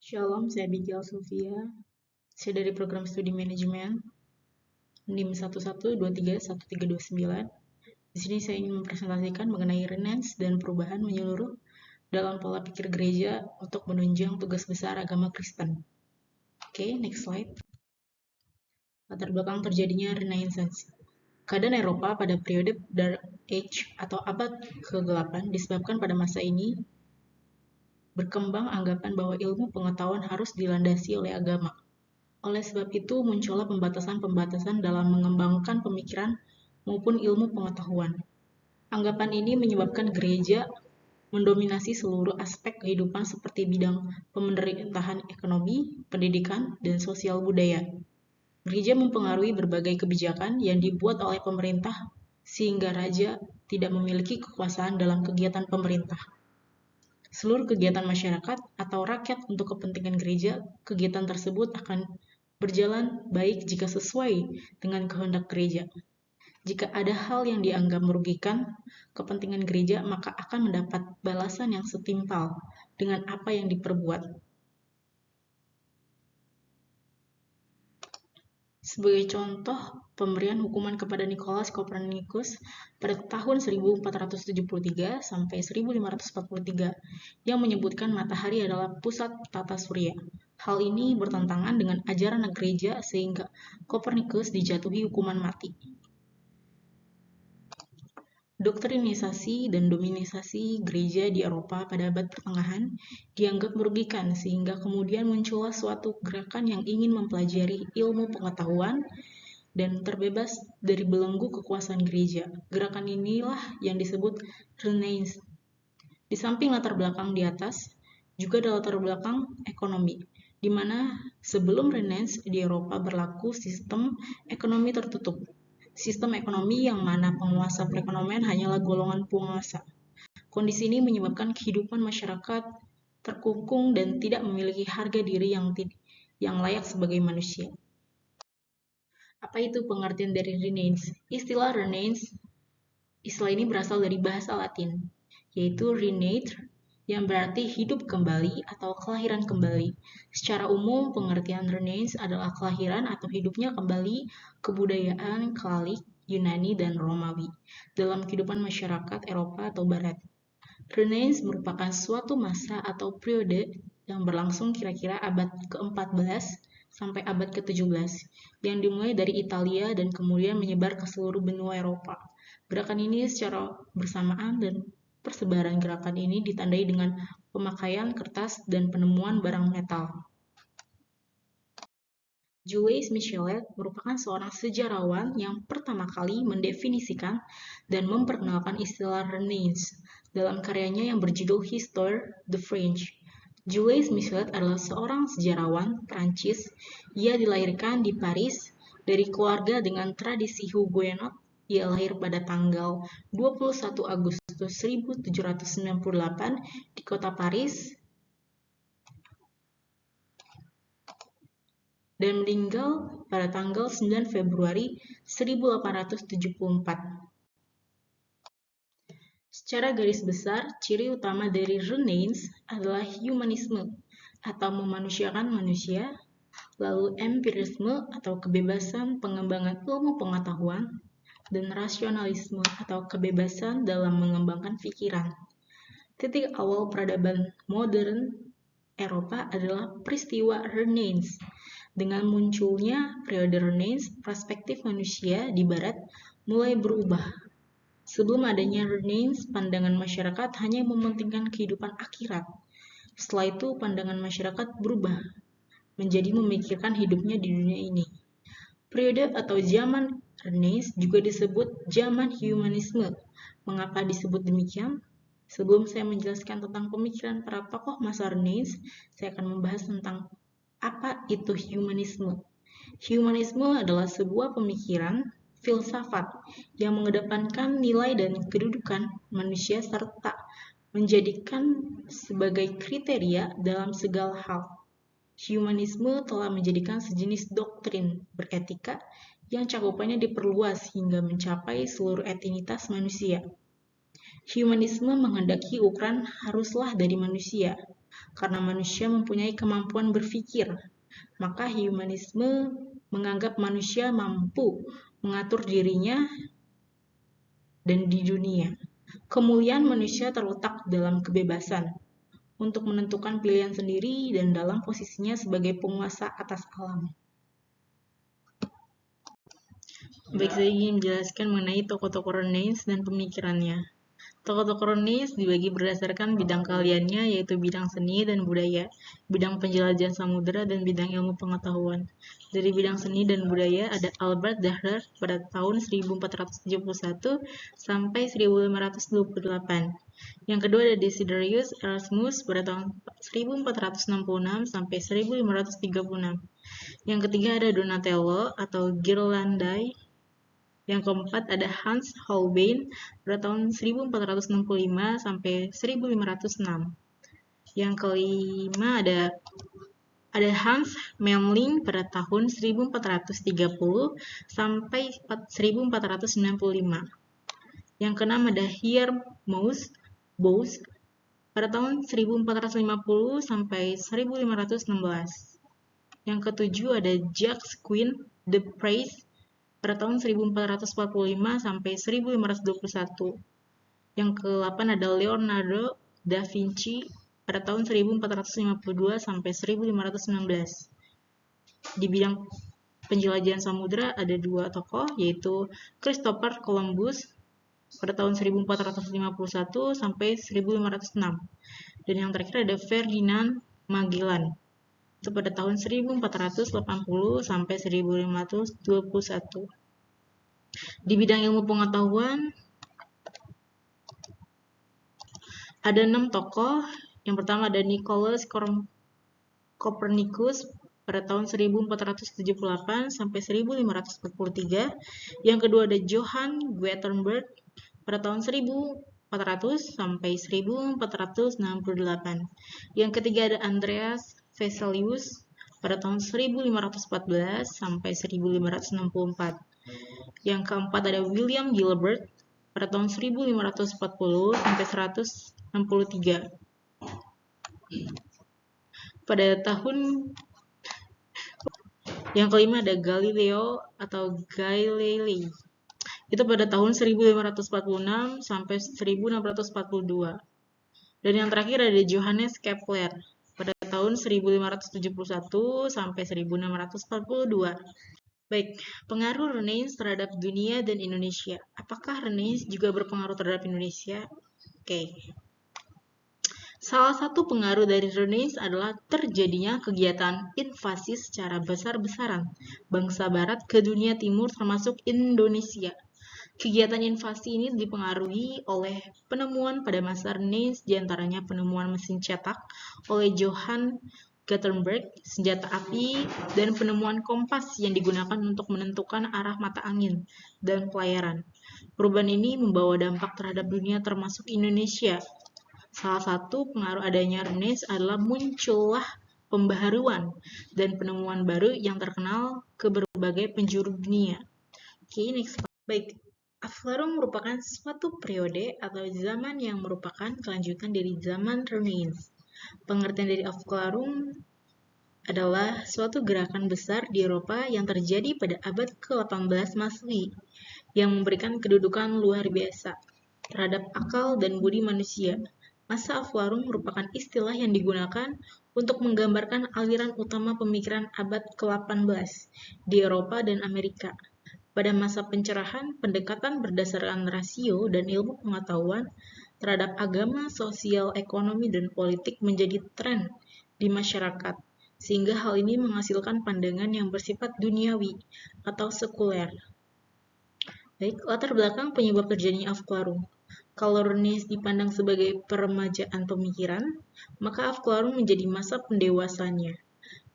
Shalom, saya Bigel Sofia. Saya dari program studi manajemen NIM 11231329. Di sini saya ingin mempresentasikan mengenai Renaissance dan perubahan menyeluruh dalam pola pikir gereja untuk menunjang tugas besar agama Kristen. Oke, next slide. Latar belakang terjadinya Renaissance. Keadaan Eropa pada periode Dark Age atau abad ke-8 disebabkan pada masa ini berkembang anggapan bahwa ilmu pengetahuan harus dilandasi oleh agama. Oleh sebab itu, muncullah pembatasan-pembatasan dalam mengembangkan pemikiran maupun ilmu pengetahuan. Anggapan ini menyebabkan gereja mendominasi seluruh aspek kehidupan seperti bidang pemerintahan ekonomi, pendidikan, dan sosial budaya. Gereja mempengaruhi berbagai kebijakan yang dibuat oleh pemerintah sehingga raja tidak memiliki kekuasaan dalam kegiatan pemerintah. Seluruh kegiatan masyarakat atau rakyat untuk kepentingan gereja, kegiatan tersebut akan berjalan baik jika sesuai dengan kehendak gereja. Jika ada hal yang dianggap merugikan kepentingan gereja, maka akan mendapat balasan yang setimpal dengan apa yang diperbuat. Sebagai contoh, pemberian hukuman kepada Nikolaus Kopernikus pada tahun 1473 sampai 1543 yang menyebutkan matahari adalah pusat tata surya. Hal ini bertentangan dengan ajaran gereja sehingga Kopernikus dijatuhi hukuman mati. Doktrinisasi dan dominisasi gereja di Eropa pada abad pertengahan dianggap merugikan sehingga kemudian muncullah suatu gerakan yang ingin mempelajari ilmu pengetahuan dan terbebas dari belenggu kekuasaan gereja. Gerakan inilah yang disebut Renaissance. Di samping latar belakang di atas, juga ada latar belakang ekonomi, di mana sebelum Renaissance di Eropa berlaku sistem ekonomi tertutup. Sistem ekonomi yang mana penguasa perekonomian hanyalah golongan penguasa. Kondisi ini menyebabkan kehidupan masyarakat terkungkung dan tidak memiliki harga diri yang layak sebagai manusia. Apa itu pengertian dari Renaissance? Istilah Renaissance, istilah ini berasal dari bahasa Latin, yaitu renaître, yang berarti hidup kembali atau kelahiran kembali. Secara umum, pengertian Renaissance adalah kelahiran atau hidupnya kembali kebudayaan Kelalik, Yunani, dan Romawi dalam kehidupan masyarakat Eropa atau Barat. Renaissance merupakan suatu masa atau periode yang berlangsung kira-kira abad ke-14 sampai abad ke-17, yang dimulai dari Italia dan kemudian menyebar ke seluruh benua Eropa. Gerakan ini secara bersamaan dan persebaran gerakan ini ditandai dengan pemakaian kertas dan penemuan barang metal. Jules Michelet merupakan seorang sejarawan yang pertama kali mendefinisikan dan memperkenalkan istilah Renaissance dalam karyanya yang berjudul Histoire de France. Jules Michelet adalah seorang sejarawan Prancis. Ia dilahirkan di Paris dari keluarga dengan tradisi Huguenot. Ia lahir pada tanggal 21 Agustus 1798 di kota Paris dan meninggal pada tanggal 9 Februari 1874. Secara garis besar, ciri utama dari Renaissance adalah humanisme atau memanusiakan manusia, lalu empirisme atau kebebasan pengembangan ilmu pengetahuan, dan rasionalisme atau kebebasan dalam mengembangkan pikiran. Titik awal peradaban modern Eropa adalah peristiwa Renaissance. Dengan munculnya periode Renaissance, perspektif manusia di Barat mulai berubah. Sebelum adanya Renaissance, pandangan masyarakat hanya mementingkan kehidupan akhirat. Setelah itu, pandangan masyarakat berubah menjadi memikirkan hidupnya di dunia ini. Periode atau zaman Renaissance juga disebut zaman humanisme. Mengapa disebut demikian? Sebelum saya menjelaskan tentang pemikiran para tokoh masa Renaissance, saya akan membahas tentang apa itu humanisme. Humanisme adalah sebuah pemikiran filsafat yang mengedepankan nilai dan kedudukan manusia serta menjadikan sebagai kriteria dalam segala hal. Humanisme telah menjadikan sejenis doktrin beretika yang cakupannya diperluas hingga mencapai seluruh etinitas manusia. Humanisme menghendaki ukuran haruslah dari manusia. karena manusia mempunyai kemampuan berpikir. Maka humanisme menganggap manusia mampu mengatur dirinya dan di dunia. Kemuliaan manusia terletak dalam kebebasan untuk menentukan pilihan sendiri dan dalam posisinya sebagai penguasa atas alam. Baik, saya ingin menjelaskan mengenai tokoh-tokoh Renaissance dan pemikirannya. Tokoh-tokoh Renaissance dibagi berdasarkan bidang keahliannya, yaitu bidang seni dan budaya, bidang penjelajahan samudera, dan bidang ilmu pengetahuan. Dari bidang seni dan budaya ada Albert Dürer pada tahun 1471 sampai 1528. Yang kedua ada Desiderius Erasmus pada tahun 1466 sampai 1536. Yang ketiga ada Donatello atau Ghirlandaio. Yang keempat ada Hans Holbein pada tahun 1465 sampai 1506. Yang kelima ada Hans Memling pada tahun 1430 sampai 1495. Yang keenam ada Hermann Bose pada tahun 1450 sampai 1516. Yang ketujuh ada Jacques de Prez pada tahun 1445 sampai 1521. Yang ke-8 ada Leonardo da Vinci pada tahun 1452 sampai 1519. Di bidang penjelajahan samudera ada dua tokoh, yaitu Christopher Columbus pada tahun 1451 sampai 1506. Dan yang terakhir ada Ferdinand Magellan itu pada tahun 1480 sampai 1521. Di bidang ilmu pengetahuan ada 6 tokoh. Yang pertama ada Nicolaus Copernicus pada tahun 1478 sampai 1543. Yang kedua ada Johann Gutenberg pada tahun 1400 sampai 1468. Yang ketiga ada Andreas Vesalius pada tahun 1514 sampai 1564. Yang keempat ada William Gilbert pada tahun 1540 sampai 163. Pada tahun yang kelima ada Galileo atau Galilei. Itu pada tahun 1546 sampai 1642. Dan yang terakhir ada Johannes Kepler pada tahun 1571 sampai 1642. Baik, pengaruh Renaissance terhadap dunia dan Indonesia. Apakah Renaissance juga berpengaruh terhadap Indonesia? Oke. Salah satu pengaruh dari Renaissance adalah terjadinya kegiatan invasi secara besar-besaran bangsa barat ke dunia timur termasuk Indonesia. Kegiatan invasi ini dipengaruhi oleh penemuan pada masa Renaissance, diantaranya penemuan mesin cetak oleh Johann Gutenberg, senjata api, dan penemuan kompas yang digunakan untuk menentukan arah mata angin dan pelayaran. Perubahan ini membawa dampak terhadap dunia termasuk Indonesia. Salah satu pengaruh adanya Renaissance adalah muncullah pembaharuan dan penemuan baru yang terkenal ke berbagai penjuru dunia. Oke, next. Baik. Aflarum merupakan suatu periode atau zaman yang merupakan kelanjutan dari zaman Renaissance. Pengertian dari Aflarum adalah suatu gerakan besar di Eropa yang terjadi pada abad ke-18 Masehi yang memberikan kedudukan luar biasa terhadap akal dan budi manusia. Masa Aflarum merupakan istilah yang digunakan untuk menggambarkan aliran utama pemikiran abad ke-18 di Eropa dan Amerika. Pada masa pencerahan, pendekatan berdasarkan rasio dan ilmu pengetahuan terhadap agama, sosial, ekonomi, dan politik menjadi tren di masyarakat, sehingga hal ini menghasilkan pandangan yang bersifat duniawi atau sekuler. Baik, latar belakang penyebab terjadinya Aflarum. Kalau Renaissance dipandang sebagai peremajaan pemikiran, maka Aflarum menjadi masa pendewasannya.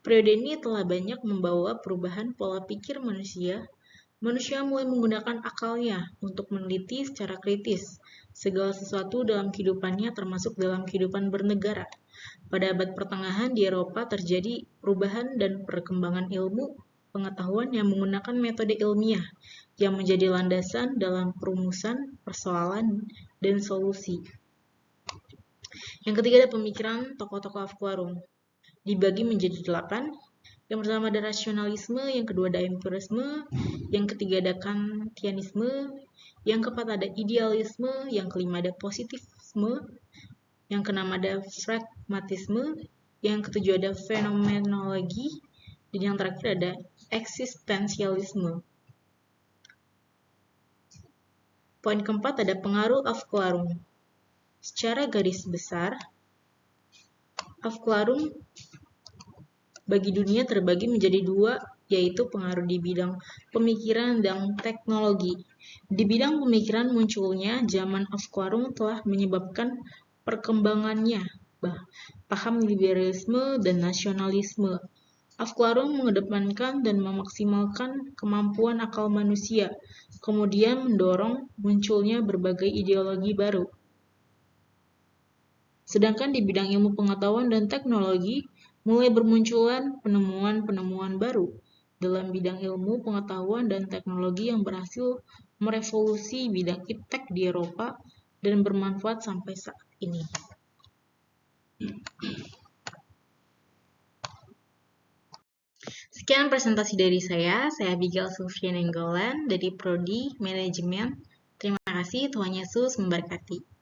Periode ini telah banyak membawa perubahan pola pikir manusia. Manusia mulai menggunakan akalnya untuk meneliti secara kritis segala sesuatu dalam kehidupannya, termasuk dalam kehidupan bernegara. Pada abad pertengahan di Eropa terjadi perubahan dan perkembangan ilmu pengetahuan yang menggunakan metode ilmiah yang menjadi landasan dalam perumusan persoalan dan solusi. Yang ketiga ada pemikiran tokoh-tokoh Afkuarum. Dibagi menjadi 8. Yang pertama ada rasionalisme, yang kedua ada empirisme, yang ketiga ada kantianisme, yang keempat ada idealisme, yang kelima ada positivisme, yang keenam ada pragmatisme, yang ketujuh ada fenomenologi, dan yang terakhir ada eksistensialisme. Poin keempat ada pengaruh Afkuarum. Secara garis besar, Afkuarum bagi dunia terbagi menjadi 2, yaitu pengaruh di bidang pemikiran dan teknologi. Di bidang pemikiran munculnya zaman Afkuarum telah menyebabkan perkembangannya paham liberalisme dan nasionalisme. Afkuarum mengedepankan dan memaksimalkan kemampuan akal manusia, kemudian mendorong munculnya berbagai ideologi baru. Sedangkan di bidang ilmu pengetahuan dan teknologi, mulai bermunculan penemuan-penemuan baru dalam bidang ilmu pengetahuan dan teknologi yang berhasil merevolusi bidang iptek di Eropa dan bermanfaat sampai saat ini. Sekian presentasi dari saya Abigail Sulfian Enggolan dari Prodi Manajemen. Terima kasih, Tuhan Yesus memberkati.